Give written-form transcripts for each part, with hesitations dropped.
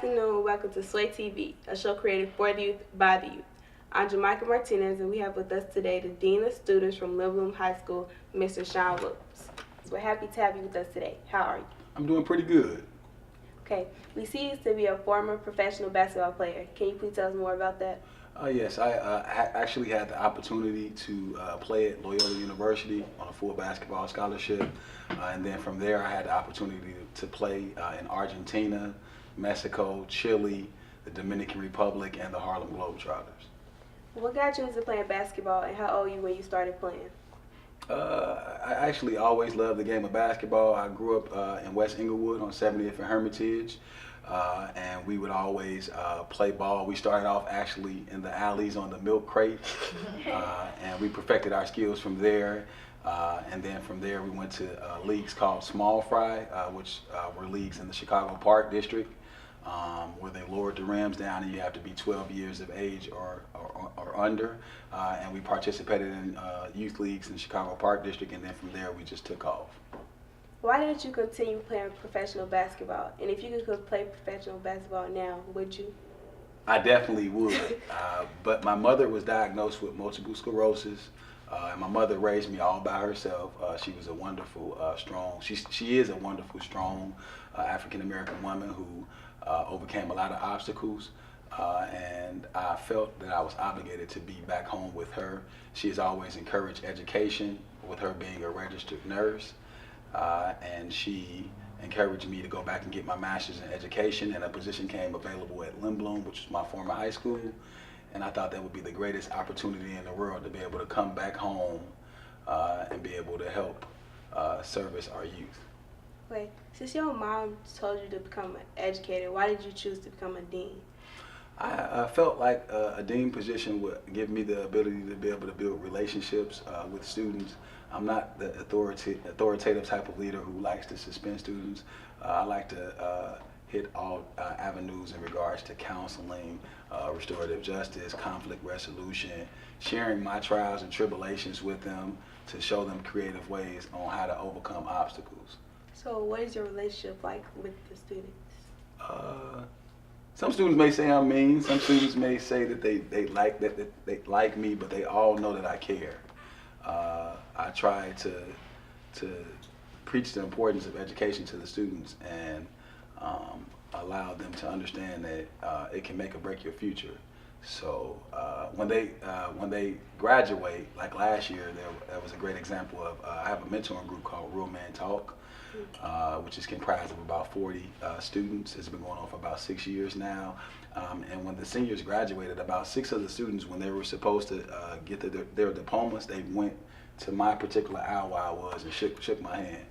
afternoon, welcome to Sway TV, a show created for the youth by the youth. I'm Jamaica Martinez, and we have with us today the Dean of Students from Little Bloom High School, Mr. Sean Williams. So we're happy to have you with us today. How are you? I'm doing pretty good. Okay, we see you to be a former professional basketball player. Can you please tell us more about that? Yes, I actually had the opportunity to play at Loyola University on a full basketball scholarship. And then from there, I had the opportunity to play in Argentina, Mexico, Chile, the Dominican Republic, and the Harlem Globetrotters. What got you into playing basketball, and how old were you when you started playing? I actually always loved the game of basketball. I grew up in West Inglewood on 70th and Hermitage, and we would always play ball. We started off actually in the alleys on the milk crate, and we perfected our skills from there. And then from there, we went to leagues called Small Fry, which were leagues in the Chicago Park District, where they lowered the rims down and you have to be 12 years of age or under. And we participated in youth leagues in the Chicago Park District, and then from there we just took off. Why didn't you continue playing professional basketball? And if you could play professional basketball now, would you? I definitely would, but my mother was diagnosed with multiple sclerosis, and my mother raised me all by herself. She was a wonderful, strong, she is a wonderful, strong African-American woman who overcame a lot of obstacles, and I felt that I was obligated to be back home with her. She has always encouraged education, with her being a registered nurse, and she encouraged me to go back and get my master's in education, and a position came available at Lindblom, which was my former high school, and I thought that would be the greatest opportunity in the world to be able to come back home and be able to help service our youth. Wait, since your mom told you to become an educator, why did you choose to become a dean? I felt like a dean position would give me the ability to be able to build relationships with students. I'm not the authoritative type of leader who likes to suspend students. I like to hit all avenues in regards to counseling, restorative justice, conflict resolution, sharing my trials and tribulations with them to show them creative ways on how to overcome obstacles. So what is your relationship like with the students? Some students may say I'm mean. Some students may say that they like me, but they all know that I care. I try to preach the importance of education to the students and allow them to understand that it can make or break your future. So when they graduate, like last year, there was a great example of I have a mentoring group called Real Man Talk, which is comprised of about 40 students. It's been going on for about 6 years now. And when the seniors graduated, about 6 of the students, when they were supposed to get their diplomas, they went to my particular aisle where I was and shook my hand.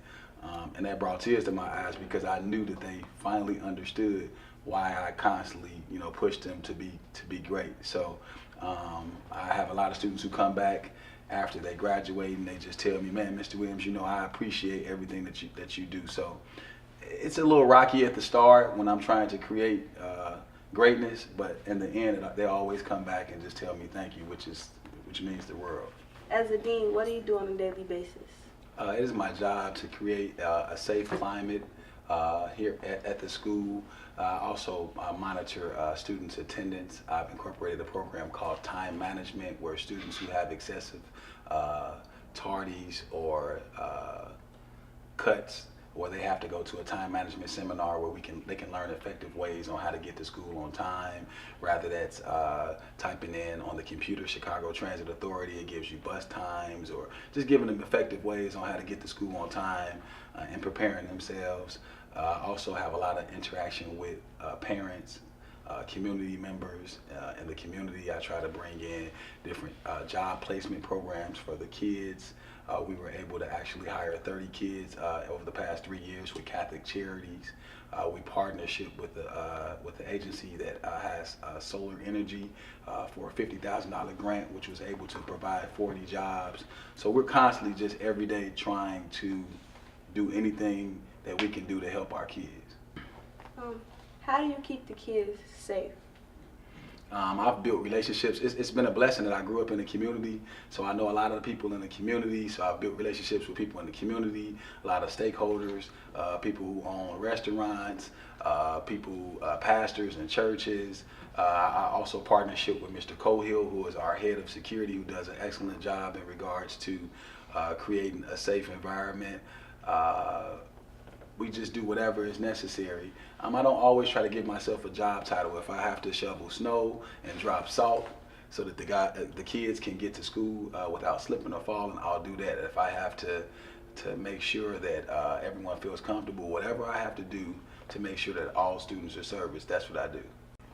And that brought tears to my eyes because I knew that they finally understood why I constantly, pushed them to be great. So I have a lot of students who come back after they graduate and they just tell me, man, Mr. Williams, I appreciate everything that you do. So it's a little rocky at the start when I'm trying to create greatness, but in the end, they always come back and just tell me thank you, which means the world. As a dean, what do you do on a daily basis? It is my job to create a safe climate here at the school. Also monitor students' attendance. I've incorporated a program called time management where students who have excessive tardies or cuts, or they have to go to a time management seminar where they can learn effective ways on how to get to school on time. Rather that's typing in on the computer Chicago Transit Authority, it gives you bus times, or just giving them effective ways on how to get to school on time and preparing themselves. Also have a lot of interaction with parents, community members in the community. I try to bring in different job placement programs for the kids. We were able to actually hire 30 kids over the past 3 years with Catholic Charities. We partnership with the agency that has solar energy for a $50,000 grant, which was able to provide 40 jobs. So we're constantly just every day trying to do anything that we can do to help our kids. How do you keep the kids safe? I've built relationships. It's been a blessing that I grew up in the community, so I know a lot of the people in the community. So I've built relationships with people in the community, a lot of stakeholders, people who own restaurants, pastors and churches. I also partnership with Mr. Cohill, who is our head of security, who does an excellent job in regards to creating a safe environment. We just do whatever is necessary. I don't always try to give myself a job title. If I have to shovel snow and drop salt so that the kids can get to school without slipping or falling, I'll do that. If I have to make sure that everyone feels comfortable, whatever I have to do to make sure that all students are serviced, that's what I do.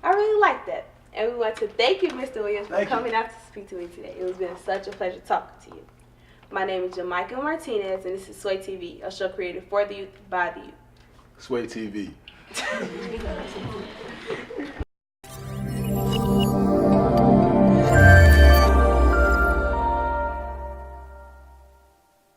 I really like that. And we want to thank you, Mr. Williams, for Thank you. coming out to speak to me today. It has been such a pleasure talking to you. My name is Jamaica Martinez, and this is Sway TV, a show created for the youth, by the youth. Sway TV.